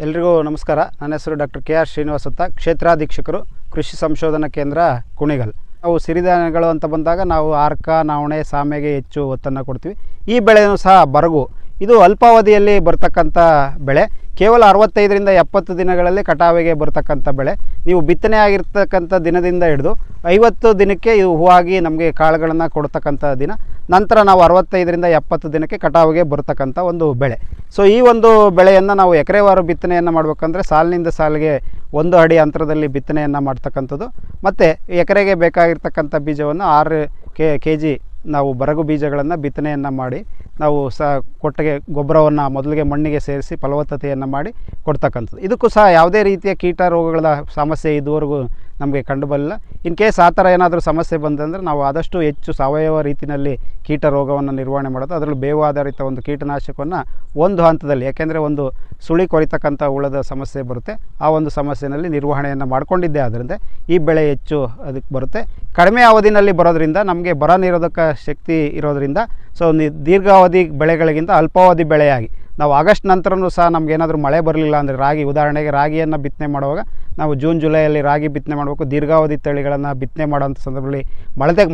ಎಲ್ರಿಗೂ ನಮಸ್ಕಾರ. ನನ್ನ ಹೆಸರು ಡಾಕ್ಟರ್ ಕೆ.ಆರ್. ಶ್ರೀನಿವಾಸ್ ಅಂತ, ಕ್ಷೇತ್ರಾಧೀಕ್ಷಕರು, ಕೃಷಿ ಸಂಶೋಧನಾ ಕೇಂದ್ರ, ಕುಣಿಗಲ್. ನಾವು ಸಿರಿಧಾನ್ಯಗಳು ಅಂತ ಬಂದಾಗ ನಾವು ಆರ್ಕ, ನವಣೆ, ಸಾಮೆಗೆ ಹೆಚ್ಚು ಒತ್ತನ್ನು ಕೊಡ್ತೀವಿ. ಈ ಬೆಳೆಯೂ ಸಹ ಬರಗು. ಇದು ಅಲ್ಪಾವಧಿಯಲ್ಲಿ ಬರ್ತಕ್ಕಂಥ ಬೆಳೆ. ಕೇವಲ 65ರಿಂದ 70 ದಿನಗಳಲ್ಲಿ ಕಟಾವಿಗೆ ಬರ್ತಕ್ಕಂಥ ಬೆಳೆ. ನೀವು ಬಿತ್ತನೆ ಆಗಿರ್ತಕ್ಕಂಥ ದಿನದಿಂದ ಹಿಡಿದು 50 ದಿನಕ್ಕೆ ಇದು ಹೂವಾಗಿ ನಮಗೆ ಕಾಳುಗಳನ್ನು ಕೊಡ್ತಕ್ಕಂಥ ದಿನ. ನಂತರ ನಾವು 65ರಿಂದ 70 ದಿನಕ್ಕೆ ಕಟಾವಿಗೆ ಬರ್ತಕ್ಕಂಥ ಒಂದು ಬೆಳೆ. ಸೊ ಈ ಒಂದು ಬೆಳೆಯನ್ನು ನಾವು ಎಕರೆವಾರು ಬಿತ್ತನೆಯನ್ನು ಮಾಡಬೇಕಂದ್ರೆ ಸಾಲಿನಿಂದ ಸಾಲಿಗೆ 1 ಅಡಿ ಅಂತರದಲ್ಲಿ ಬಿತ್ತನೆಯನ್ನು ಮಾಡ್ತಕ್ಕಂಥದ್ದು. ಮತ್ತು ಎಕರೆಗೆ ಬೇಕಾಗಿರ್ತಕ್ಕಂಥ ಬೀಜವನ್ನು 6 kg ನಾವು ಬರಗು ಬೀಜಗಳನ್ನು ಬಿತ್ತನೆಯನ್ನು ಮಾಡಿ ನಾವು ಕೊಟ್ಟಿಗೆ ಗೊಬ್ಬರವನ್ನು ಮೊದಲಿಗೆ ಮಣ್ಣಿಗೆ ಸೇರಿಸಿ ಫಲವತ್ತತೆಯನ್ನು ಮಾಡಿ ಕೊಡ್ತಕ್ಕಂಥದ್ದು. ಇದಕ್ಕೂ ಸಹ ಯಾವುದೇ ರೀತಿಯ ಕೀಟ ರೋಗಗಳ ಸಮಸ್ಯೆ ಇದುವರೆಗೂ ನಮಗೆ ಕಂಡುಬರಲಿಲ್ಲ. ಇನ್ ಕೇಸ್ ಆ ಥರ ಏನಾದರೂ ಸಮಸ್ಯೆ ಬಂದಂದರೆ ನಾವು ಆದಷ್ಟು ಹೆಚ್ಚು ಸಾವಯವ ರೀತಿಯಲ್ಲಿ ಕೀಟ ರೋಗವನ್ನು ನಿರ್ವಹಣೆ ಮಾಡೋದು. ಅದರಲ್ಲೂ ಬೇವು ಆಧಾರಿತ ಒಂದು ಕೀಟನಾಶಕವನ್ನು ಒಂದು ಹಂತದಲ್ಲಿ, ಯಾಕೆಂದರೆ ಒಂದು ಸುಳಿ ಕೊರಿತಕ್ಕಂಥ ಹುಳದ ಸಮಸ್ಯೆ ಬರುತ್ತೆ, ಆ ಒಂದು ಸಮಸ್ಯೆಯಲ್ಲಿ ನಿರ್ವಹಣೆಯನ್ನು ಮಾಡಿಕೊಂಡಿದ್ದೇ ಆದ್ದರಿಂದ ಈ ಬೆಳೆ ಹೆಚ್ಚು ಅದಕ್ಕೆ ಬರುತ್ತೆ. ಕಡಿಮೆ ಅವಧಿನಲ್ಲಿ ಬರೋದ್ರಿಂದ ನಮಗೆ ಬರ ನಿರೋಧಕ ಶಕ್ತಿ ಇರೋದರಿಂದ ಸೊ ದೀರ್ಘಾವಧಿ ಬೆಳೆಗಳಿಗಿಂತ ಅಲ್ಪಾವಧಿ ಬೆಳೆಯಾಗಿ ನಾವು ಆಗಸ್ಟ್ ನಂತರನೂ ಸಹ ನಮಗೇನಾದರೂ ಮಳೆ ಬರಲಿಲ್ಲ ಅಂದರೆ ರಾಗಿ, ಉದಾಹರಣೆಗೆ ರಾಗಿಯನ್ನು ಬಿತ್ತನೆ ಮಾಡುವಾಗ ನಾವು ಜೂನ್ ಜುಲೈಯಲ್ಲಿ ರಾಗಿ ಬಿತ್ತನೆ ಮಾಡಬೇಕು. ದೀರ್ಘಾವಧಿ ತಳಿಗಳನ್ನು ಬಿತ್ತನೆ ಮಾಡೋಂಥ ಸಂದರ್ಭದಲ್ಲಿ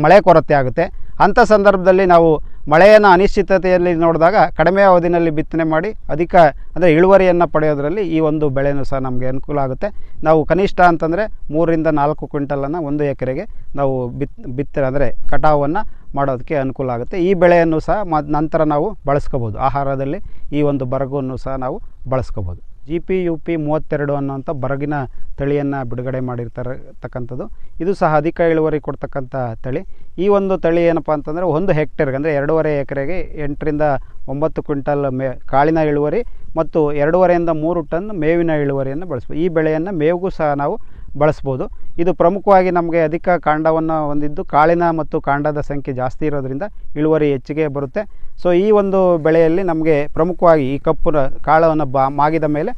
ಮಳೆ ಕೊರತೆ ಆಗುತ್ತೆ. ಅಂಥ ಸಂದರ್ಭದಲ್ಲಿ ನಾವು ಮಳೆಯನ್ನು ಅನಿಶ್ಚಿತತೆಯಲ್ಲಿ ನೋಡಿದಾಗ ಕಡಿಮೆ ಅವಧಿನಲ್ಲಿ ಬಿತ್ತನೆ ಮಾಡಿ ಅಧಿಕ ಅಂದರೆ ಇಳುವರಿಯನ್ನು ಪಡೆಯೋದರಲ್ಲಿ ಈ ಒಂದು ಬೆಳೆಯೂ ಸಹ ನಮಗೆ ಅನುಕೂಲ ಆಗುತ್ತೆ. ನಾವು ಕನಿಷ್ಠ ಅಂತಂದರೆ 3ರಿಂದ 4 ಕ್ವಿಂಟಲನ್ನು 1 ಎಕರೆಗೆ ನಾವು ಅಂದರೆ ಕಟಾವನ್ನು ಮಾಡೋದಕ್ಕೆ ಅನುಕೂಲ ಆಗುತ್ತೆ. ಈ ಬೆಳೆಯನ್ನು ಸಹ ನಂತರ ನಾವು ಬಳಸ್ಕೋಬೋದು. ಆಹಾರದಲ್ಲಿ ಈ ಒಂದು ಬರಗನ್ನು ಸಹ ನಾವು ಬಳಸ್ಕೋಬೋದು. GP-UP 32 ಅನ್ನೋಂಥ ಬರಗಿನ ತಳಿಯನ್ನು ಬಿಡುಗಡೆ ಮಾಡಿರ್ತಕ್ಕಂಥದ್ದು. ಇದು ಸಹ ಅಧಿಕ ಇಳುವರಿ ಕೊಡ್ತಕ್ಕಂಥ ತಳಿ. ಈ ಒಂದು ತಳಿ ಏನಪ್ಪ ಅಂತಂದರೆ 1 ಹೆಕ್ಟೇರ್ಗೆ ಅಂದರೆ 2.5 ಎಕರೆಗೆ 8ರಿಂದ 9 ಕ್ವಿಂಟಲ್ ಕಾಳಿನ ಇಳುವರಿ ಮತ್ತು 2.5ರಿಂದ 3 ಟನ್ ಮೇವಿನ ಇಳುವರಿಯನ್ನು ಬಳಸ್ಬೋದು. ಈ ಬೆಳೆಯನ್ನು ಮೇವಿಗೂ ಸಹ ನಾವು ಬಳಸ್ಬೋದು. ಇದು ಪ್ರಮುಖವಾಗಿ ನಮಗೆ ಅಧಿಕ ಕಾಂಡವನ್ನು ಹೊಂದಿದ್ದು ಕಾಳಿನ ಮತ್ತು ಕಾಂಡದ ಸಂಖ್ಯೆ ಜಾಸ್ತಿ ಇರೋದರಿಂದ ಇಳುವರಿ ಹೆಚ್ಚಿಗೆ ಬರುತ್ತೆ. ಸೊ ಈ ಒಂದು ಬೆಳೆಯಲ್ಲಿ ನಮಗೆ ಪ್ರಮುಖವಾಗಿ ಈ ಕಪ್ಪು ಕಾಳವನ್ನು ಮಾಗಿದ ಮೇಲೆ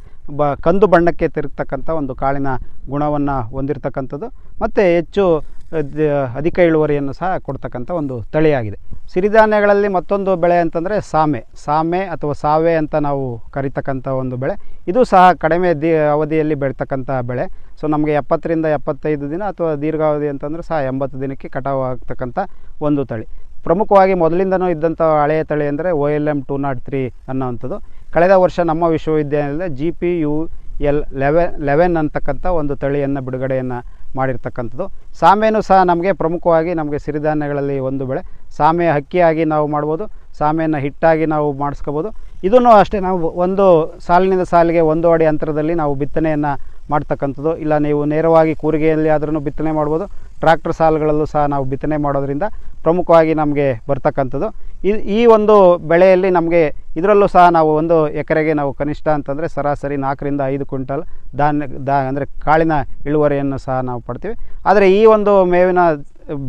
ಕಂದು ಬಣ್ಣಕ್ಕೆ ತಿರುಗ್ತಕ್ಕಂಥ ಒಂದು ಕಾಳಿನ ಗುಣವನ್ನು ಹೊಂದಿರತಕ್ಕಂಥದ್ದು ಮತ್ತು ಹೆಚ್ಚು ಅಧಿಕ ಇಳುವರಿಯನ್ನು ಸಹ ಕೊಡ್ತಕ್ಕಂಥ ಒಂದು ತಳಿಯಾಗಿದೆ. ಸಿರಿಧಾನ್ಯಗಳಲ್ಲಿ ಮತ್ತೊಂದು ಬೆಳೆ ಅಂತಂದರೆ ಸಾಮೆ ಅಥವಾ ಸಾವೆ ಅಂತ ನಾವು ಕರಿತಕ್ಕಂಥ ಒಂದು ಬೆಳೆ. ಇದು ಸಹ ಕಡಿಮೆ ಅವಧಿಯಲ್ಲಿ ಬೆಳೀತಕ್ಕಂಥ ಬೆಳೆ. ಸೊ ನಮಗೆ 70ರಿಂದ 75 ದಿನ ಅಥವಾ ದೀರ್ಘಾವಧಿ ಅಂತಂದರೆ ಸಹ 80 ದಿನಕ್ಕೆ ಕಟಾವು ಆಗ್ತಕ್ಕಂಥ ಒಂದು ತಳಿ. ಪ್ರಮುಖವಾಗಿ ಮೊದಲಿಂದನೂ ಇದ್ದಂಥ ಹಳೆಯ ತಳಿ ಅಂದರೆ OLM 203 ಅನ್ನೋವಂಥದ್ದು. ಕಳೆದ ವರ್ಷ ನಮ್ಮ ವಿಶ್ವವಿದ್ಯಾಲಯದ GP-UL 11 ಅಂತಕ್ಕಂಥ ಒಂದು ತಳಿಯನ್ನು ಬಿಡುಗಡೆಯನ್ನು ಮಾಡಿರ್ತಕ್ಕಂಥದ್ದು. ಸಾಮೆನೂ ಸಹ ನಮಗೆ ಪ್ರಮುಖವಾಗಿ ನಮಗೆ ಸಿರಿಧಾನ್ಯಗಳಲ್ಲಿ ಒಂದು ಬೆಳೆ. ಸಾಮೆ ಅಕ್ಕಿಯಾಗಿ ನಾವು ಮಾಡ್ಬೋದು, ಸಾಮೆಯನ್ನು ಹಿಟ್ಟಾಗಿ ನಾವು ಮಾಡಿಸ್ಕೋಬೋದು. ಇದನ್ನು ಅಷ್ಟೇ ನಾವು ಒಂದು ಸಾಲಿನಿಂದ ಸಾಲಿಗೆ 1 ಅಡಿ ಅಂತರದಲ್ಲಿ ನಾವು ಬಿತ್ತನೆಯನ್ನು ಮಾಡ್ತಕ್ಕಂಥದ್ದು. ಇಲ್ಲ ನೀವು ನೇರವಾಗಿ ಕೂರಿಗೆಯಲ್ಲಿ ಆದ್ರೂ ಬಿತ್ತನೆ ಮಾಡ್ಬೋದು. ಟ್ರ್ಯಾಕ್ಟರ್ ಸಾಲುಗಳಲ್ಲೂ ಸಹ ನಾವು ಬಿತ್ತನೆ ಮಾಡೋದರಿಂದ ಪ್ರಮುಖವಾಗಿ ನಮಗೆ ಬರ್ತಕ್ಕಂಥದ್ದು. ಈ ಒಂದು ಬೆಳೆಯಲ್ಲಿ ನಮಗೆ ಇದರಲ್ಲೂ ಸಹ ನಾವು 1 ಎಕರೆಗೆ ನಾವು ಕನಿಷ್ಠ ಅಂತಂದರೆ ಸರಾಸರಿ 4ರಿಂದ 5 ಕ್ವಿಂಟಲ್ ಅಂದರೆ ಕಾಳಿನ ಇಳುವರಿಯನ್ನು ಸಹ ನಾವು ಪಡ್ತೀವಿ. ಆದರೆ ಈ ಒಂದು ಮೇವಿನ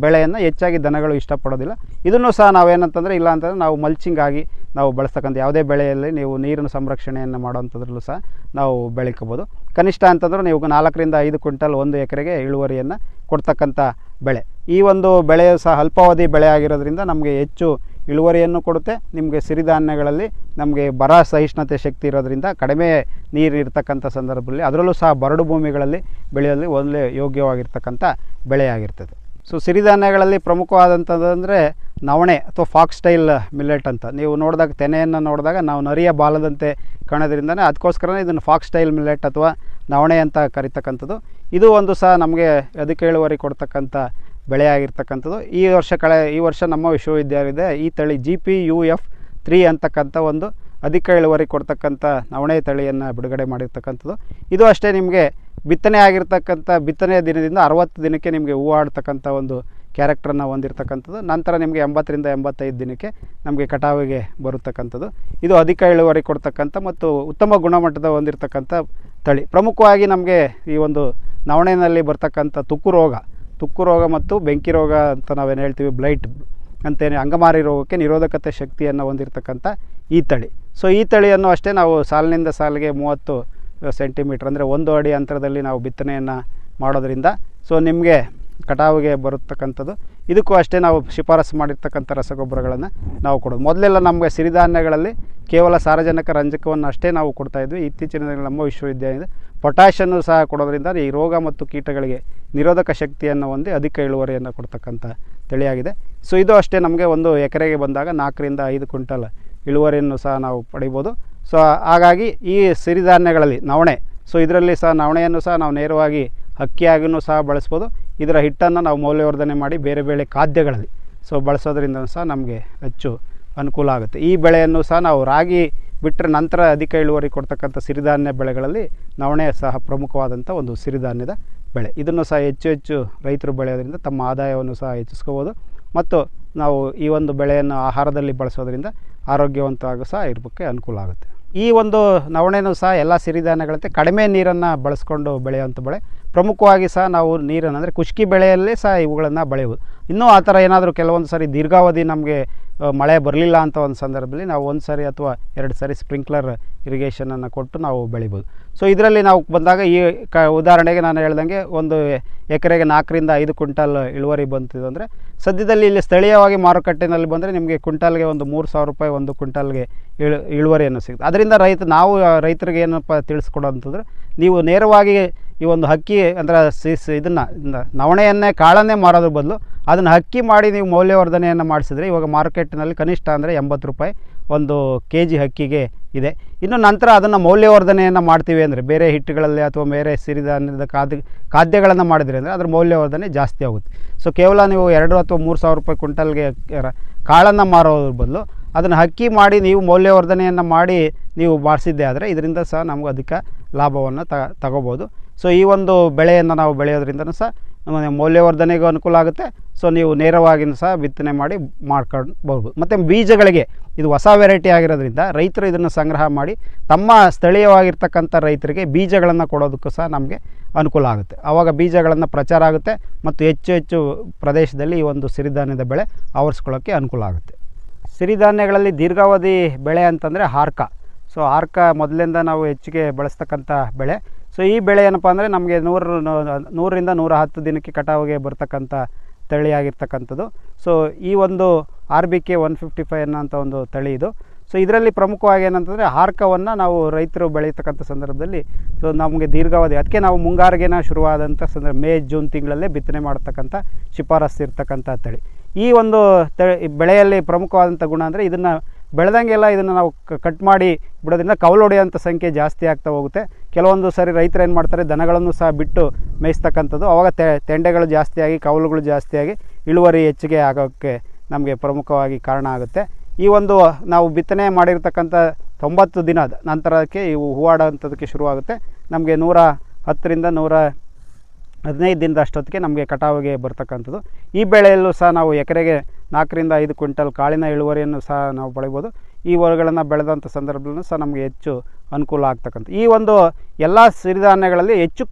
ಬೆಳೆಯನ್ನು ಹೆಚ್ಚಾಗಿ ದನಗಳು ಇಷ್ಟಪಡೋದಿಲ್ಲ. ಇದನ್ನು ಸಹ ನಾವೇನಂತಂದರೆ ಇಲ್ಲ ಅಂತಂದರೆ ನಾವು ಮಲ್ಚಿಂಗ್ ಆಗಿ ನಾವು ಬಳಸ್ತಕ್ಕಂಥ ಯಾವುದೇ ಬೆಳೆಯಲ್ಲಿ ನೀವು ನೀರಿನ ಸಂರಕ್ಷಣೆಯನ್ನು ಮಾಡೋವಂಥದ್ರಲ್ಲೂ ಸಹ ನಾವು ಬೆಳೀಕೋಬೋದು. ಕನಿಷ್ಠ ಅಂತಂದ್ರೆ ನೀವು 4ರಿಂದ 5 ಕ್ವಿಂಟಲ್ 1 ಎಕರೆಗೆ ಇಳುವರಿಯನ್ನು ಕೊಡ್ತಕ್ಕಂಥ ಬೆಳೆ. ಈ ಒಂದು ಬೆಳೆಯು ಸಹ ಅಲ್ಪಾವಧಿ ಬೆಳೆ ಆಗಿರೋದ್ರಿಂದ ನಮಗೆ ಹೆಚ್ಚು ಇಳುವರಿಯನ್ನು ಕೊಡುತ್ತೆ. ನಿಮಗೆ ಸಿರಿಧಾನ್ಯಗಳಲ್ಲಿ ನಮಗೆ ಬರ ಸಹಿಷ್ಣುತೆ ಶಕ್ತಿ ಇರೋದ್ರಿಂದ ಕಡಿಮೆ ನೀರು ಇರ್ತಕ್ಕಂಥ ಸಂದರ್ಭದಲ್ಲಿ ಅದರಲ್ಲೂ ಸಹ ಬರಡು ಭೂಮಿಗಳಲ್ಲಿ ಬೆಳೆಯಲು ಒಳ್ಳೆಯ ಯೋಗ್ಯವಾಗಿರ್ತಕ್ಕಂಥ ಬೆಳೆಯಾಗಿರ್ತದೆ. ಸೊ ಸಿರಿಧಾನ್ಯಗಳಲ್ಲಿ ಪ್ರಮುಖವಾದಂಥದ್ದಂದರೆ ನವಣೆ ಅಥವಾ ಫಾಕ್ಸ್ಟೈಲ್ ಮಿಲ್ಲೆಟ್ ಅಂತ ನೀವು ನೋಡಿದಾಗ ತೆನೆಯನ್ನು ನೋಡಿದಾಗ ನಾವು ನರಿಯ ಬಾಲದಂತೆ ಕಾಣೋದ್ರಿಂದನೇ ಅದಕ್ಕೋಸ್ಕರನೇ ಇದನ್ನು ಫಾಕ್ಸ್ಟೈಲ್ ಮಿಲ್ಲೆಟ್ ಅಥವಾ ನವಣೆ ಅಂತ ಕರಿತಕ್ಕಂಥದ್ದು. ಇದು ಒಂದು ಸಹ ನಮಗೆ ಅಧಿಕ ಇಳುವರಿ ಕೊಡ್ತಕ್ಕಂಥ ಬೆಳೆಯಾಗಿರ್ತಕ್ಕಂಥದ್ದು. ಈ ವರ್ಷ ನಮ್ಮ ವಿಶ್ವವಿದ್ಯಾಲಯದ ಈ ತಳಿ GP-UF 3 ಅಂತಕ್ಕಂಥ ಒಂದು ಅಧಿಕ ಇಳುವರಿ ಕೊಡ್ತಕ್ಕಂಥ ನವಣೆ ತಳಿಯನ್ನು ಬಿಡುಗಡೆ ಮಾಡಿರ್ತಕ್ಕಂಥದ್ದು. ಇದು ಅಷ್ಟೇ ನಿಮಗೆ ಬಿತ್ತನೆ ಆಗಿರ್ತಕ್ಕಂಥ ಬಿತ್ತನೆಯ ದಿನದಿಂದ 60 ದಿನಕ್ಕೆ ನಿಮಗೆ ಹೂವು ಆಡ್ತಕ್ಕಂಥ ಒಂದು ಕ್ಯಾರೆಕ್ಟ್ರನ್ನು ಹೊಂದಿರತಕ್ಕಂಥದ್ದು. ನಂತರ ನಿಮಗೆ 80ರಿಂದ 85 ದಿನಕ್ಕೆ ನಮಗೆ ಕಟಾವಿಗೆ ಬರತಕ್ಕಂಥದ್ದು. ಇದು ಅಧಿಕ ಇಳುವರಿ ಕೊಡ್ತಕ್ಕಂಥ ಮತ್ತು ಉತ್ತಮ ಗುಣಮಟ್ಟದ ಹೊಂದಿರತಕ್ಕಂಥ ತಳಿ. ಪ್ರಮುಖವಾಗಿ ನಮಗೆ ಈ ಒಂದು ನವಣೆಯಲ್ಲಿ ಬರ್ತಕ್ಕಂಥ ತುಕ್ಕು ರೋಗ ಮತ್ತು ಬೆಂಕಿ ರೋಗ ಅಂತ ನಾವೇನು ಹೇಳ್ತೀವಿ, ಬ್ಲೈಟ್ ಅಂತೇನೆ, ಅಂಗಮಾರಿ ರೋಗಕ್ಕೆ ನಿರೋಧಕತೆ ಶಕ್ತಿಯನ್ನು ಹೊಂದಿರತಕ್ಕಂಥ ಈ ತಳಿ. ಸೊ ಈ ತಳಿಯನ್ನು ಅಷ್ಟೇ ನಾವು ಸಾಲಿನಿಂದ ಸಾಲಿಗೆ 30 ಸೆಂಟಿಮೀಟ್ರ್ ಅಂದರೆ 1 ಅಡಿ ಅಂತರದಲ್ಲಿ ನಾವು ಬಿತ್ತನೆಯನ್ನು ಮಾಡೋದರಿಂದ ಸೊ ನಿಮಗೆ ಕಟಾವಿಗೆ ಬರತಕ್ಕಂಥದ್ದು. ಇದಕ್ಕೂ ಅಷ್ಟೇ ನಾವು ಶಿಫಾರಸು ಮಾಡಿರ್ತಕ್ಕಂಥ ರಸಗೊಬ್ಬರಗಳನ್ನು ನಾವು ಕೊಡೋದು. ಮೊದಲೆಲ್ಲ ನಮಗೆ ಸಿರಿಧಾನ್ಯಗಳಲ್ಲಿ ಕೇವಲ ಸಾರಜನಕ ರಂಜಕವನ್ನು ಅಷ್ಟೇ ನಾವು ಕೊಡ್ತಾಯಿದ್ವಿ. ಇತ್ತೀಚಿನ ದಿನಗಳಲ್ಲಿ ನಮ್ಮ ವಿಶ್ವವಿದ್ಯಾಲಯದ ಪೊಟ್ಯಾಷನ್ನು ಸಹ ಕೊಡೋದ್ರಿಂದ ಈ ರೋಗ ಮತ್ತು ಕೀಟಗಳಿಗೆ ನಿರೋಧಕ ಶಕ್ತಿಯನ್ನು ಹೊಂದಿ ಅಧಿಕ ಇಳುವರಿಯನ್ನು ಕೊಡ್ತಕ್ಕಂಥ ತಳಿಯಾಗಿದೆ. ಸೊ ಇದು ಅಷ್ಟೇ ನಮಗೆ ಒಂದು ಎಕರೆಗೆ ಬಂದಾಗ 4 ರಿಂದ 5 ಕ್ವಿಂಟಲ್ ಇಳುವರಿಯನ್ನು ಸಹ ನಾವು ಪಡಿಬೋದು. ಸೊ ಹಾಗಾಗಿ ಈ ಸಿರಿಧಾನ್ಯಗಳಲ್ಲಿ ನವಣೆ, ಸೊ ಇದರಲ್ಲಿ ಸಹ ನವಣೆಯನ್ನು ಸಹ ನಾವು ನೇರವಾಗಿ ಅಕ್ಕಿಯಾಗಿಯೂ ಸಹ ಬಳಸ್ಬೋದು. ಇದರ ಹಿಟ್ಟನ್ನು ನಾವು ಮೌಲ್ಯವರ್ಧನೆ ಮಾಡಿ ಬೇರೆ ಬೇರೆ ಖಾದ್ಯಗಳಲ್ಲಿ ಸೊ ಬಳಸೋದ್ರಿಂದ ಸಹ ನಮಗೆ ಹೆಚ್ಚು ಅನುಕೂಲ ಆಗುತ್ತೆ. ಈ ಬೆಳೆಯನ್ನು ಸಹ ನಾವು ರಾಗಿ ಬಿಟ್ಟರೆ ನಂತರ ಅಧಿಕ ಇಳುವರಿ ಕೊಡ್ತಕ್ಕಂಥ ಸಿರಿಧಾನ್ಯ ಬೆಳೆಗಳಲ್ಲಿ ನವಣೆ ಸಹ ಪ್ರಮುಖವಾದಂಥ ಒಂದು ಸಿರಿಧಾನ್ಯದ ಬೆಳೆ. ಇದನ್ನು ಸಹ ಹೆಚ್ಚು ರೈತರು ಬೆಳೆಯೋದ್ರಿಂದ ತಮ್ಮ ಆದಾಯವನ್ನು ಸಹ ಹೆಚ್ಚಿಸ್ಕೋಬೋದು ಮತ್ತು ನಾವು ಈ ಒಂದು ಬೆಳೆಯನ್ನು ಆಹಾರದಲ್ಲಿ ಬಳಸೋದ್ರಿಂದ ಆರೋಗ್ಯವಂತವಾಗಿ ಸಹ ಇರೋಕ್ಕೆ ಅನುಕೂಲ ಆಗುತ್ತೆ. ಈ ಒಂದು ನವಣೆನೂ ಸಹ ಎಲ್ಲ ಸಿರಿಧಾನ್ಯಗಳಂತೆ ಕಡಿಮೆ ನೀರನ್ನು ಬಳಸ್ಕೊಂಡು ಬೆಳೆಯುವಂಥ ಬೆಳೆ. ಪ್ರಮುಖವಾಗಿ ಸಹ ನಾವು ನೀರನ್ನು ಅಂದರೆ ಖುಷ್ಕಿ ಬೆಳೆಯಲ್ಲೇ ಸಹ ಇವುಗಳನ್ನು ಬೆಳೆಯುವುದು. ಇನ್ನೂ ಆ ಥರ ಏನಾದರೂ ಕೆಲವೊಂದು ಸಾರಿ ದೀರ್ಘಾವಧಿ ನಮಗೆ ಮಳೆ ಬರಲಿಲ್ಲ ಅಂತ ಒಂದು ಸಂದರ್ಭದಲ್ಲಿ ನಾವು 1 ಸಾರಿ ಅಥವಾ 2 ಸಾರಿ ಸ್ಪ್ರಿಂಕ್ಲರ್ ಇರಿಗೇಷನನ್ನು ಕೊಟ್ಟು ನಾವು ಬೆಳಿಬೋದು. ಸೊ ಇದರಲ್ಲಿ ನಾವು ಬಂದಾಗ ಈ ಉದಾಹರಣೆಗೆ ನಾನು ಹೇಳ್ದಂಗೆ ಒಂದು ಎಕರೆಗೆ 4 ರಿಂದ 5 ಕ್ವಿಂಟಲ್ ಇಳುವರಿ ಬಂತಿದೆ ಅಂದರೆ ಸದ್ಯದಲ್ಲಿ ಇಲ್ಲಿ ಸ್ಥಳೀಯವಾಗಿ ಮಾರುಕಟ್ಟೆಯಲ್ಲಿ ಬಂದರೆ ನಿಮಗೆ ಕ್ವಿಂಟಲ್ಗೆ ಒಂದು 3,000 ರೂಪಾಯಿ ಒಂದು ಕ್ವಿಂಟಲ್ಗೆ ಇಳುವರಿಯನ್ನು ಸಿಗುತ್ತೆ. ಅದರಿಂದ ನಾವು ರೈತರಿಗೆ ಏನಪ್ಪ ತಿಳಿಸ್ಕೊಡೋಂತಂದರೆ, ನೀವು ನೇರವಾಗಿ ಈ ಒಂದು ಅಕ್ಕಿ ಅಂದರೆ ಇದನ್ನು ನವಣೆಯನ್ನೇ ಕಾಳನ್ನೇ ಮಾರೋದ್ರ ಬದಲು ಅದನ್ನು ಅಕ್ಕಿ ಮಾಡಿ ನೀವು ಮೌಲ್ಯವರ್ಧನೆಯನ್ನು ಮಾಡಿಸಿದ್ರೆ ಇವಾಗ ಮಾರ್ಕೆಟ್ನಲ್ಲಿ ಕನಿಷ್ಠ ಅಂದರೆ 80 ರೂಪಾಯಿ ಒಂದು ಕೆಜಿ ಅಕ್ಕಿಗೆ ಇದೆ. ಇನ್ನು ನಂತರ ಅದನ್ನು ಮೌಲ್ಯವರ್ಧನೆಯನ್ನು ಮಾಡ್ತೀವಿ ಅಂದರೆ ಬೇರೆ ಹಿಟ್ಟುಗಳಲ್ಲಿ ಅಥವಾ ಬೇರೆ ಸಿರಿಧಾನ್ಯದ ಖಾದ್ಯಗಳನ್ನು ಮಾಡಿದ್ರಿ ಅಂದರೆ ಅದರ ಮೌಲ್ಯವರ್ಧನೆ ಜಾಸ್ತಿ ಆಗುತ್ತೆ. ಸೊ ಕೇವಲ ನೀವು 2 ಅಥವಾ 3,000 ರೂಪಾಯಿ ಕ್ವಿಂಟಲ್ಗೆ ಕಾಳನ್ನು ಮಾರೋದ್ರ ಬದಲು ಅದನ್ನು ಅಕ್ಕಿ ಮಾಡಿ ನೀವು ಮೌಲ್ಯವರ್ಧನೆಯನ್ನು ಮಾಡಿ ನೀವು ಮಾಡಿಸಿದ್ದೆ ಆದರೆ ಇದರಿಂದ ಸಹ ನಮಗೂ ಅಧಿಕ ಲಾಭವನ್ನು ತಗೋಬೋದು. ಸೊ ಈ ಒಂದು ಬೆಳೆಯನ್ನು ನಾವು ಬೆಳೆಯೋದ್ರಿಂದನೂ ಸಹ ನಮಗೆ ಮೌಲ್ಯವರ್ಧನೆಗೂ ಅನುಕೂಲ ಆಗುತ್ತೆ. ಸೊ ನೀವು ನೇರವಾಗಿಯೂ ಸಹ ಬಿತ್ತನೆ ಮಾಡಿ ಮಾಡ್ಕೊಂಡು ಬರ್ಬೋದು. ಮತ್ತು ಬೀಜಗಳಿಗೆ ಇದು ಹೊಸ ವೆರೈಟಿ ಆಗಿರೋದ್ರಿಂದ ರೈತರು ಇದನ್ನು ಸಂಗ್ರಹ ಮಾಡಿ ತಮ್ಮ ಸ್ಥಳೀಯವಾಗಿರ್ತಕ್ಕಂಥ ರೈತರಿಗೆ ಬೀಜಗಳನ್ನು ಕೊಡೋದಕ್ಕೂ ಸಹ ನಮಗೆ ಅನುಕೂಲ ಆಗುತ್ತೆ. ಆವಾಗ ಬೀಜಗಳನ್ನು ಪ್ರಚಾರ ಆಗುತ್ತೆ ಮತ್ತು ಹೆಚ್ಚು ಪ್ರದೇಶದಲ್ಲಿ ಈ ಒಂದು ಸಿರಿಧಾನ್ಯದ ಬೆಳೆ ಆವರಿಸ್ಕೊಳ್ಳೋಕ್ಕೆ ಅನುಕೂಲ ಆಗುತ್ತೆ. ಸಿರಿಧಾನ್ಯಗಳಲ್ಲಿ ದೀರ್ಘಾವಧಿ ಬೆಳೆ ಅಂತಂದರೆ ಹಾರ್ಕ. ಸೊ ಹಾರ್ಕ ಮೊದಲಿಂದ ನಾವು ಹೆಚ್ಚಿಗೆ ಬಳಸ್ತಕ್ಕಂಥ ಬೆಳೆ. ಸೊ ಈ ಬೆಳೆ ಏನಪ್ಪ ಅಂದರೆ ನಮಗೆ 100 ರಿಂದ 110 ದಿನಕ್ಕೆ ಕಟಾವಿಗೆ ಬರ್ತಕ್ಕಂಥ ತಳಿಯಾಗಿರ್ತಕ್ಕಂಥದ್ದು. ಸೊ ಈ ಒಂದು RBK 155 ಅನ್ನೋಂಥ ಒಂದು ತಳಿ ಇದು. ಸೊ ಇದರಲ್ಲಿ ಪ್ರಮುಖವಾಗಿ ಏನಂತಂದರೆ ಹಾರ್ಕವನ್ನು ನಾವು ರೈತರು ಬೆಳೀತಕ್ಕಂಥ ಸಂದರ್ಭದಲ್ಲಿ ಸೊ ನಮಗೆ ದೀರ್ಘಾವಧಿ, ಅದಕ್ಕೆ ನಾವು ಮುಂಗಾರಿಗೆನ ಶುರುವಾದಂಥ ಮೇ ಜೂನ್ ತಿಂಗಳಲ್ಲೇ ಬಿತ್ತನೆ ಮಾಡ್ತಕ್ಕಂಥ ಶಿಫಾರಸ್ಸು ಇರ್ತಕ್ಕಂಥ ತಳಿ. ಈ ಒಂದು ಬೆಳೆಯಲ್ಲಿ ಪ್ರಮುಖವಾದಂಥ ಗುಣ ಅಂದರೆ ಇದನ್ನು ಬೆಳೆದಂಗೆಲ್ಲ ಇದನ್ನು ನಾವು ಕಟ್ ಮಾಡಿ ಬಿಡೋದ್ರಿಂದ ಕೌಲು ಹೊಡೆಯೋಂಥ ಸಂಖ್ಯೆ ಜಾಸ್ತಿ ಆಗ್ತಾ ಹೋಗುತ್ತೆ. ಕೆಲವೊಂದು ಸಾರಿ ರೈತರು ಏನು ಮಾಡ್ತಾರೆ, ದನಗಳನ್ನು ಸಹ ಬಿಟ್ಟು ಮೇಯಿಸ್ತಕ್ಕಂಥದ್ದು. ಆವಾಗ ತೆಂಡೆಗಳು ಜಾಸ್ತಿಯಾಗಿ ಕೌಲುಗಳು ಜಾಸ್ತಿಯಾಗಿ ಇಳುವರಿ ಹೆಚ್ಚಿಗೆ ಆಗೋಕ್ಕೆ ನಮಗೆ ಪ್ರಮುಖವಾಗಿ ಕಾರಣ ಆಗುತ್ತೆ. ಈ ಒಂದು ನಾವು ಬಿತ್ತನೆ ಮಾಡಿರ್ತಕ್ಕಂಥ 90 ದಿನದ ನಂತರಕ್ಕೆ ಇವು ಹೂವಾಡೋಂಥದಕ್ಕೆ ಶುರುವಾಗುತ್ತೆ. ನಮಗೆ 110 ರಿಂದ 115 ದಿನದ ಅಷ್ಟೊತ್ತಿಗೆ ನಮಗೆ ಕಟಾವಿಗೆ ಬರ್ತಕ್ಕಂಥದ್ದು. ಈ ಬೆಳೆಯಲ್ಲೂ ಸಹ ನಾವು ಎಕರೆಗೆ 4 ರಿಂದ 5 ಕ್ವಿಂಟಲ್ ಕಾಳಿನ ಇಳುವರಿಯನ್ನು ಸಹ ನಾವು ಬೆಳಿಬೋದು. ಈ ಹೊರಗಳನ್ನು ಬೆಳೆದಂಥ ಸಂದರ್ಭದಲ್ಲೂ ಸಹ ನಮಗೆ ಹೆಚ್ಚು ಅನುಕೂಲ ಆಗ್ತಕ್ಕಂಥ ಈ ಒಂದು ಎಲ್ಲ ಸಿರಿಧಾನ್ಯಗಳಲ್ಲಿ ಹೆಚ್ಚು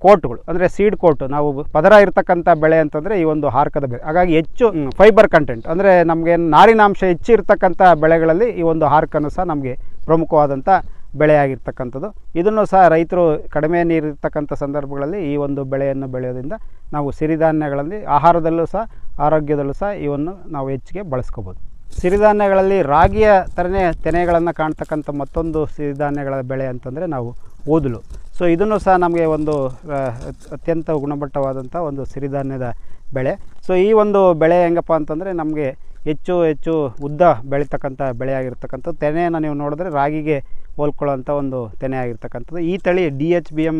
ಕೋಟ್ಗಳು ಅಂದರೆ ಸೀಡ್ ಕೋಟ್ ನಾವು ಪದರ ಇರ್ತಕ್ಕಂಥ ಬೆಳೆ ಅಂತಂದರೆ ಈ ಒಂದು ಹಾರ್ಕದ ಬೆಳೆ. ಹಾಗಾಗಿ ಹೆಚ್ಚು ಫೈಬರ್ ಕಂಟೆಂಟ್ ಅಂದರೆ ನಮಗೆ ನಾರಿನಾಂಶ ಹೆಚ್ಚು ಇರ್ತಕ್ಕಂಥ ಬೆಳೆಗಳಲ್ಲಿ ಈ ಒಂದು ಹಾರ್ಕನ್ನು ಸಹ ನಮಗೆ ಪ್ರಮುಖವಾದಂಥ ಬೆಳೆಯಾಗಿರ್ತಕ್ಕಂಥದ್ದು. ಇದನ್ನು ಸಹ ರೈತರು ಕಡಿಮೆ ನೀರಿರ್ತಕ್ಕಂಥ ಸಂದರ್ಭಗಳಲ್ಲಿ ಈ ಒಂದು ಬೆಳೆಯನ್ನು ಬೆಳೆಯೋದ್ರಿಂದ ನಾವು ಸಿರಿಧಾನ್ಯಗಳಲ್ಲಿ ಆಹಾರದಲ್ಲೂ ಸಹ ಆರೋಗ್ಯದಲ್ಲೂ ಸಹ ಇವನ್ನು ನಾವು ಹೆಚ್ಚಿಗೆ ಬಳಸ್ಕೋಬೋದು. ಸಿರಿಧಾನ್ಯಗಳಲ್ಲಿ ರಾಗಿಯ ಥರನೇ ತೆನೆಗಳನ್ನು ಕಾಣ್ತಕ್ಕಂಥ ಮತ್ತೊಂದು ಸಿರಿಧಾನ್ಯಗಳ ಬೆಳೆ ಅಂತಂದರೆ ನಾವು ಊದಲು. ಸೊ ಇದನ್ನು ಸಹ ನಮಗೆ ಒಂದು ಅತ್ಯಂತ ಗುಣಮಟ್ಟವಾದಂಥ ಒಂದು ಸಿರಿಧಾನ್ಯದ ಬೆಳೆ. ಸೊ ಈ ಒಂದು ಬೆಳೆ ಹೆಂಗಪ್ಪ ಅಂತಂದರೆ ನಮಗೆ ಹೆಚ್ಚು ಉದ್ದ ಬೆಳೀತಕ್ಕಂಥ ಬೆಳೆಯಾಗಿರ್ತಕ್ಕಂಥದ್ದು. ತೆನೆಯನ್ನು ನೀವು ನೋಡಿದ್ರೆ ರಾಗಿಗೆ ಹೋಲ್ಕೊಳ್ಳೋಂಥ ಒಂದು ತೆನೆ ಆಗಿರ್ತಕ್ಕಂಥದ್ದು. ಈ ತಳಿ DHBM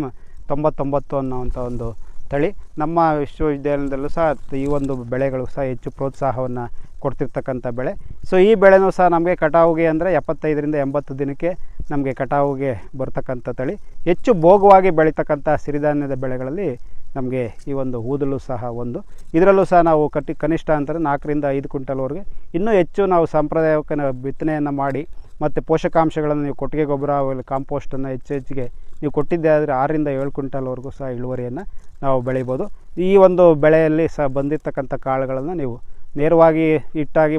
99 ಅನ್ನೋವಂಥ ಒಂದು ತಳಿ. ನಮ್ಮ ವಿಶ್ವವಿದ್ಯಾಲಯದಲ್ಲೂ ಸಹ ಈ ಒಂದು ಬೆಳೆಗಳು ಸಹ ಹೆಚ್ಚು ಪ್ರೋತ್ಸಾಹವನ್ನು ಕೊಡ್ತಿರ್ತಕ್ಕಂಥ ಬೆಳೆ. ಸೊ ಈ ಬೆಳೆನೂ ಸಹ ನಮಗೆ ಕಟಾವಿಗೆ ಅಂದರೆ 75 ರಿಂದ 80 ದಿನಕ್ಕೆ ನಮಗೆ ಕಟಾವಿಗೆ ಬರ್ತಕ್ಕಂಥ ತಳಿ. ಹೆಚ್ಚು ಭೋಗವಾಗಿ ಬೆಳೀತಕ್ಕಂಥ ಸಿರಿಧಾನ್ಯದ ಬೆಳೆಗಳಲ್ಲಿ ನಮಗೆ ಈ ಒಂದು ಊದಲು ಸಹ ಒಂದು. ಇದರಲ್ಲೂ ಸಹ ನಾವು ಕನಿಷ್ಠ ಅಂತಾರೆ 4 ರಿಂದ 5 ಕ್ವಿಂಟಲ್ವರೆಗೆ ಇನ್ನೂ ಹೆಚ್ಚು ನಾವು ಸಾಂಪ್ರದಾಯಿಕ ಬಿತ್ತನೆಯನ್ನು ಮಾಡಿ ಮತ್ತು ಪೋಷಕಾಂಶಗಳನ್ನು ನೀವು ಕೊಟ್ಟಿಗೆ ಗೊಬ್ಬರ ಕಾಂಪೋಸ್ಟನ್ನು ಹೆಚ್ಚಿಗೆ ನೀವು ಕೊಟ್ಟಿದ್ದೆ ಆದರೆ 6 ರಿಂದ 7 ಕ್ವಿಂಟಲ್ವರೆಗೂ ಸಹ ಇಳುವರಿಯನ್ನು ನಾವು ಬೆಳಿಬೋದು. ಈ ಒಂದು ಬೆಳೆಯಲ್ಲಿ ಸಹ ಬಂದಿರತಕ್ಕಂಥ ಕಾಳುಗಳನ್ನು ನೀವು ನೇರವಾಗಿ ಹಿಟ್ಟಾಗಿ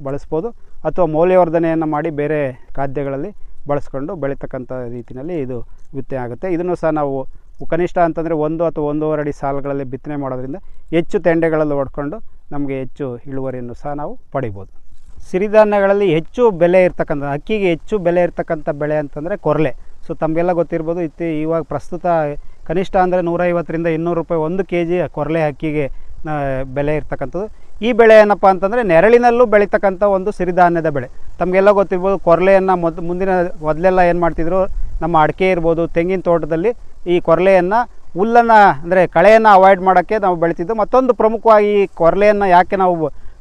ಬಳಸ್ಬೋದು ಅಥವಾ ಮೌಲ್ಯವರ್ಧನೆಯನ್ನು ಮಾಡಿ ಬೇರೆ ಖಾದ್ಯಗಳಲ್ಲಿ ಬಳಸ್ಕೊಂಡು ಬೆಳೀತಕ್ಕಂಥ ರೀತಿಯಲ್ಲಿ ಇದು ಬಿತ್ತನೆ ಆಗುತ್ತೆ. ಇದನ್ನು ಸಹ ನಾವು ಕನಿಷ್ಠ ಅಂತಂದರೆ 1 ಅಥವಾ 1.5 ಅಡಿ ಸಾಲುಗಳಲ್ಲಿ ಬಿತ್ತನೆ ಮಾಡೋದ್ರಿಂದ ಹೆಚ್ಚು ತೆಂಡೆಗಳಲ್ಲಿ ಹೊಡ್ಕೊಂಡು ನಮಗೆ ಹೆಚ್ಚು ಇಳುವರಿಯನ್ನು ಸಹ ನಾವು ಪಡಿಬೋದು. ಸಿರಿಧಾನ್ಯಗಳಲ್ಲಿ ಹೆಚ್ಚು ಬೆಲೆ ಇರ್ತಕ್ಕಂಥ, ಅಕ್ಕಿಗೆ ಹೆಚ್ಚು ಬೆಲೆ ಇರ್ತಕ್ಕಂಥ ಬೆಳೆ ಅಂತಂದರೆ ಕೊರಲೆ. ಸೊ ತಮಗೆಲ್ಲ ಗೊತ್ತಿರ್ಬೋದು, ಇವಾಗ ಪ್ರಸ್ತುತ ಕನಿಷ್ಠ ಅಂದರೆ 150ರಿಂದ 200 ರೂಪಾಯಿ 1 kg ಕೊರಲೆ ಅಕ್ಕಿಗೆ ಬೆಲೆ ಇರ್ತಕ್ಕಂಥದ್ದು. ಈ ಬೆಳೆ ಏನಪ್ಪ ಅಂತಂದರೆ ನೆರಳಿನಲ್ಲೂ ಬೆಳೀತಕ್ಕಂಥ ಒಂದು ಸಿರಿಧಾನ್ಯದ ಬೆಳೆ. ತಮಗೆಲ್ಲ ಗೊತ್ತಿರ್ಬೋದು, ಕೊರಲೆಯನ್ನು ಮೊದಲೆಲ್ಲ ಏನು ಮಾಡ್ತಿದ್ರು, ನಮ್ಮ ಅಡಿಕೆ ಇರ್ಬೋದು, ತೆಂಗಿನ ತೋಟದಲ್ಲಿ ಈ ಕೊರಲೆಯನ್ನು ಹುಲ್ಲನ್ನು ಅಂದರೆ ಕಳೆಯನ್ನು ಅವಾಯ್ಡ್ ಮಾಡೋಕ್ಕೆ ನಾವು ಬೆಳೀತಿದ್ದು. ಮತ್ತೊಂದು ಪ್ರಮುಖವಾಗಿ ಈ ಕೊರಲೆಯನ್ನು ಯಾಕೆ ನಾವು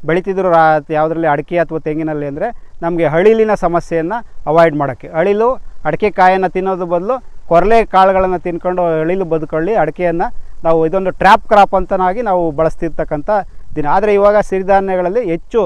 ಬೆಳೀತಿದ್ರು ಯಾವುದರಲ್ಲಿ, ಅಡಿಕೆ ಅಥವಾ ತೆಂಗಿನಲ್ಲಿ ಅಂದರೆ ನಮಗೆ ಅಳಿಲಿನ ಸಮಸ್ಯೆಯನ್ನು ಅವಾಯ್ಡ್ ಮಾಡೋಕ್ಕೆ. ಅಳಿಲು ಅಡಿಕೆ ಕಾಯನ್ನು ತಿನ್ನೋದು ಬದಲು ಕೊರಲೆ ಕಾಳುಗಳನ್ನು ತಿನ್ಕೊಂಡು ಅಳಿಲು ಬದುಕೊಳ್ಳಿ ಅಡಿಕೆಯನ್ನು ನಾವು ಇದೊಂದು ಟ್ರ್ಯಾಪ್ ಕ್ರಾಪ್ ಅಂತನಾಗಿ ನಾವು ಬಳಸ್ತಿರ್ತಕ್ಕಂಥ ದಿನ. ಆದರೆ ಇವಾಗ ಸಿರಿಧಾನ್ಯಗಳಲ್ಲಿ ಹೆಚ್ಚು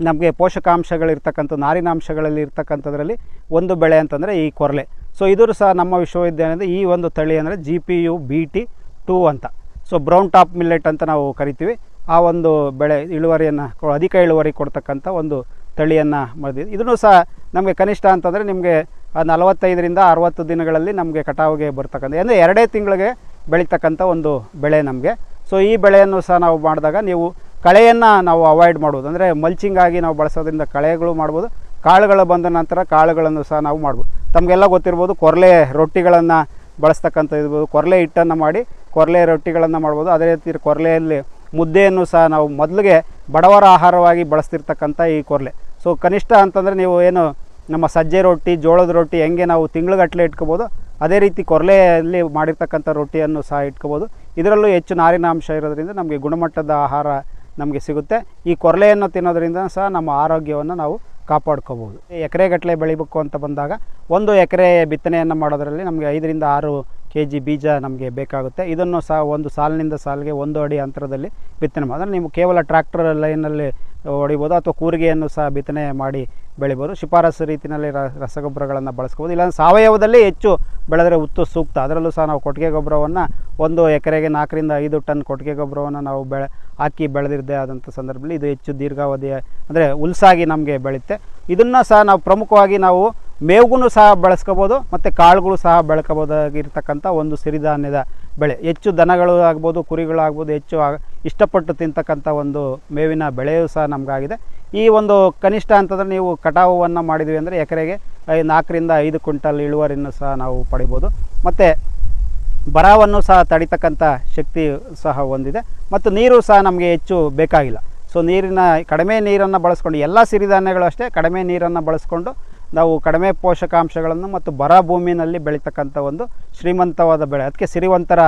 ನಮಗೆ ಪೋಷಕಾಂಶಗಳಿರ್ತಕ್ಕಂಥ, ನಾರಿನಾಂಶಗಳಲ್ಲಿ ಇರ್ತಕ್ಕಂಥದ್ರಲ್ಲಿ ಒಂದು ಬೆಳೆ ಅಂತಂದರೆ ಈ ಕೊರಲೆ. ಸೊ ಇದರೂ ಸಹ ನಮ್ಮ ವಿಶ್ವವಿದ್ಯಾಲಯದ ಈ ಒಂದು ತಳಿ ಅಂದರೆ GPU BT2 ಅಂತ. ಸೊ ಬ್ರೌನ್ ಟಾಪ್ ಮಿಲ್ಲೆಟ್ ಅಂತ ನಾವು ಕರಿತೀವಿ. ಆ ಒಂದು ಬೆಳೆ ಇಳುವರಿಯನ್ನು ಅಧಿಕ ಇಳುವರಿ ಕೊಡ್ತಕ್ಕಂಥ ಒಂದು ತಳಿಯನ್ನು ಮಾಡಿದ್ವಿ. ಇದನ್ನು ಸಹ ನಮಗೆ ಕನಿಷ್ಠ ಅಂತಂದರೆ ನಿಮಗೆ 45ರಿಂದ 60 ದಿನಗಳಲ್ಲಿ ನಮಗೆ ಕಟಾವಿಗೆ ಬರ್ತಕ್ಕಂಥ, ಅಂದರೆ 2 ತಿಂಗಳಿಗೆ ಬೆಳೀತಕ್ಕಂಥ ಒಂದು ಬೆಳೆ ನಮಗೆ. ಸೊ ಈ ಬೆಳೆಯನ್ನು ಸಹ ನಾವು ಮಾಡಿದಾಗ ನೀವು ಕಳೆಯನ್ನು ನಾವು ಅವಾಯ್ಡ್ ಮಾಡ್ಬೋದು, ಅಂದರೆ ಮಲ್ಚಿಂಗ್ ಆಗಿ ನಾವು ಬಳಸೋದ್ರಿಂದ ಕಳೆಗಳು ಮಾಡ್ಬೋದು. ಕಾಳುಗಳು ಬಂದ ನಂತರ ಕಾಳುಗಳನ್ನು ಸಹ ನಾವು ಮಾಡ್ಬೋದು. ತಮಗೆಲ್ಲ ಗೊತ್ತಿರ್ಬೋದು, ಕೊರಲೆ ರೊಟ್ಟಿಗಳನ್ನು ಬಳಸ್ತಕ್ಕಂಥ ಇರ್ಬೋದು, ಕೊರಲೆ ಹಿಟ್ಟನ್ನು ಮಾಡಿ ಕೊರಲೆ ರೊಟ್ಟಿಗಳನ್ನು ಮಾಡ್ಬೋದು. ಅದೇ ರೀತಿ ಕೊರಲೆಯಲ್ಲಿ ಮುದ್ದೆಯನ್ನು ಸಹ ನಾವು ಮೊದಲಿಗೆ ಬಡವರ ಆಹಾರವಾಗಿ ಬಳಸ್ತಿರ್ತಕ್ಕಂಥ ಈ ಕೊರಲೆ. ಸೊ ಕನಿಷ್ಠ ಅಂತಂದರೆ ನೀವು ಏನು ನಮ್ಮ ಸಜ್ಜೆ ರೊಟ್ಟಿ, ಜೋಳದ ರೊಟ್ಟಿ ಹೆಂಗೆ ನಾವು ತಿಂಗ್ಳುಗಟ್ಟಲೆ ಇಟ್ಕೋಬೋದು, ಅದೇ ರೀತಿ ಕೊರಲೆಯಲ್ಲಿ ಮಾಡಿರ್ತಕ್ಕಂಥ ರೊಟ್ಟಿಯನ್ನು ಸಹ ಇಟ್ಕೋಬೋದು. ಇದರಲ್ಲೂ ಹೆಚ್ಚು ನಾರಿನಾಂಶ ಇರೋದ್ರಿಂದ ನಮಗೆ ಗುಣಮಟ್ಟದ ಆಹಾರ ನಮಗೆ ಸಿಗುತ್ತೆ. ಈ ಕೊರಲೆಯನ್ನು ತಿನ್ನೋದ್ರಿಂದ ಸಹ ನಮ್ಮ ಆರೋಗ್ಯವನ್ನು ನಾವು ಕಾಪಾಡ್ಕೋಬೋದು. ಎಕರೆಗಟ್ಟಲೆ ಬೆಳಿಬೇಕು ಅಂತ ಬಂದಾಗ 1 ಎಕರೆ ಬಿತ್ತನೆಯನ್ನು ಮಾಡೋದರಲ್ಲಿ ನಮಗೆ 5ರಿಂದ 6 kg ಬೀಜ ನಮಗೆ ಬೇಕಾಗುತ್ತೆ. ಇದನ್ನು ಸಹ ಒಂದು ಸಾಲಿನಿಂದ ಸಾಲಿಗೆ 1 ಅಡಿ ಅಂತರದಲ್ಲಿ ಬಿತ್ತನೆ ಮಾಡಿದ್ರೆ ನೀವು ಕೇವಲ ಟ್ರ್ಯಾಕ್ಟರ್ ಲೈನಲ್ಲಿ ಹೊಡಿಬೋದು, ಅಥವಾ ಕೂರಿಗೆಯನ್ನು ಸಹ ಬಿತ್ತನೆ ಮಾಡಿ ಬೆಳಿಬೋದು. ಶಿಫಾರಸು ರೀತಿಯಲ್ಲಿ ರಸಗೊಬ್ಬರಗಳನ್ನು ಬಳಸ್ಕೋಬೋದು. ಇಲ್ಲಾಂದರೆ ಸಾವಯವದಲ್ಲಿ ಹೆಚ್ಚು ಬೆಳೆದರೆ ಸೂಕ್ತ. ಅದರಲ್ಲೂ ಸಹ ನಾವು ಕೊಟ್ಟಿಗೆ ಗೊಬ್ಬರವನ್ನು 1 ಎಕರೆಗೆ 4ರಿಂದ 5 ಟನ್ ಕೊಟ್ಟಿಗೆ ಗೊಬ್ಬರವನ್ನು ನಾವು ಹಾಕಿ ಬೆಳೆದಿರದೇ ಆದಂಥ ಸಂದರ್ಭದಲ್ಲಿ ಇದು ಹೆಚ್ಚು ದೀರ್ಘಾವಧಿಯ ಅಂದರೆ ಉಲ್ಸಾಗಿ ನಮಗೆ ಬೆಳೆಯುತ್ತೆ. ಇದನ್ನು ಸಹ ನಾವು ಪ್ರಮುಖವಾಗಿ ನಾವು ಮೇವಿಗೂ ಸಹ ಬಳಸ್ಕೋಬೋದು, ಮತ್ತು ಕಾಳುಗಳು ಸಹ ಬೆಳ್ಕೋಬೋದಾಗಿರ್ತಕ್ಕಂಥ ಒಂದು ಸಿರಿಧಾನ್ಯದ ಬೆಳೆ. ಹೆಚ್ಚು ದನಗಳು ಆಗ್ಬೋದು, ಕುರಿಗಳು ಆಗ್ಬೋದು, ಹೆಚ್ಚು ಇಷ್ಟಪಟ್ಟು ತಿಂತಕ್ಕಂಥ ಒಂದು ಮೇವಿನ ಬೆಳೆಯೂ ಸಹ ನಮಗಾಗಿದೆ. ಈ ಒಂದು ಕನಿಷ್ಠ ಅಂತಂದರೆ ನೀವು ಕಟಾವನ್ನು ಮಾಡಿದ್ವಿ ಅಂದರೆ ಎಕರೆಗೆ 4ರಿಂದ 5 ಕ್ವಿಂಟಲ್ ಇಳುವರಿಯನ್ನು ಸಹ ನಾವು ಪಡಿಬೋದು. ಮತ್ತು ಬರವನ್ನು ಸಹ ತಡಿತಕ್ಕಂಥ ಶಕ್ತಿ ಸಹ ಹೊಂದಿದೆ, ಮತ್ತು ನೀರು ಸಹ ನಮಗೆ ಹೆಚ್ಚು ಬೇಕಾಗಿಲ್ಲ. ಸೊ ಕಡಿಮೆ ನೀರನ್ನು ಬಳಸ್ಕೊಂಡು, ಎಲ್ಲ ಸಿರಿಧಾನ್ಯಗಳು ಅಷ್ಟೇ ಕಡಿಮೆ ನೀರನ್ನು ಬಳಸ್ಕೊಂಡು ನಾವು ಕಡಿಮೆ ಪೋಷಕಾಂಶಗಳನ್ನು ಮತ್ತು ಬರ ಭೂಮಿನಲ್ಲಿ ಬೆಳೀತಕ್ಕಂಥ ಒಂದು ಶ್ರೀಮಂತವಾದ ಬೆಳೆ. ಅದಕ್ಕೆ ಸಿರಿವಂತರ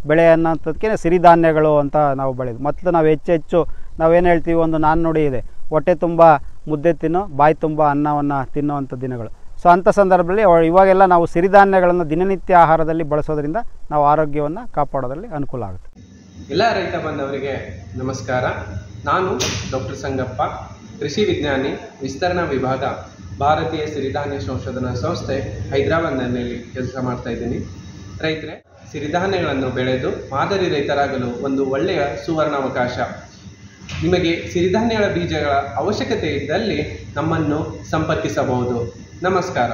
ಬೆಳೆ ಅನ್ನೋಂಥದ್ದಕ್ಕೆ ಸಿರಿಧಾನ್ಯಗಳು ಅಂತ ನಾವು ಬೆಳೆಯೋದು. ಮತ್ತು ನಾವು ಹೆಚ್ಚು ನಾವೇನು ಹೇಳ್ತೀವಿ, ಒಂದು ನಾಣ್ಣುಡಿ ಇದೆ, ಹೊಟ್ಟೆ ತುಂಬ ಮುದ್ದೆ ತಿನ್ನು, ಬಾಯಿ ತುಂಬ ಅನ್ನವನ್ನು ತಿನ್ನುವಂಥ ದಿನಗಳು. ಸೊ ಅಂಥ ಸಂದರ್ಭದಲ್ಲಿ ಇವಾಗೆಲ್ಲ ನಾವು ಸಿರಿಧಾನ್ಯಗಳನ್ನು ದಿನನಿತ್ಯ ಆಹಾರದಲ್ಲಿ ಬಳಸೋದ್ರಿಂದ ನಾವು ಆರೋಗ್ಯವನ್ನು ಕಾಪಾಡೋದ್ರಲ್ಲಿ ಅನುಕೂಲ ಆಗುತ್ತೆ. ಎಲ್ಲ ರೈತ ಬಾಂಧವರಿಗೆ ನಮಸ್ಕಾರ. ನಾನು ಡಾಕ್ಟರ್ ಸಂಗಪ್ಪ, ಕೃಷಿ ವಿಜ್ಞಾನಿ, ವಿಸ್ತರಣಾ ವಿಭಾಗ, ಭಾರತೀಯ ಸಿರಿಧಾನ್ಯ ಸಂಶೋಧನಾ ಸಂಸ್ಥೆ, ಹೈದರಾಬಾದ್ನಲ್ಲಿ ಕೆಲಸ ಮಾಡ್ತಾ ಇದ್ದೀನಿ. ರೈತರೇ, ಸಿರಿಧಾನ್ಯಗಳನ್ನು ಬೆಳೆದು ಮಾದರಿ ರೈತರಾಗಲು ಒಂದು ಒಳ್ಳೆಯ ಸುವರ್ಣಾವಕಾಶ. ನಿಮಗೆ ಸಿರಿಧಾನ್ಯಗಳ ಬೀಜಗಳ ಅವಶ್ಯಕತೆ ಇದ್ದಲ್ಲಿ ನಮ್ಮನ್ನು ಸಂಪರ್ಕಿಸಬಹುದು. ನಮಸ್ಕಾರ.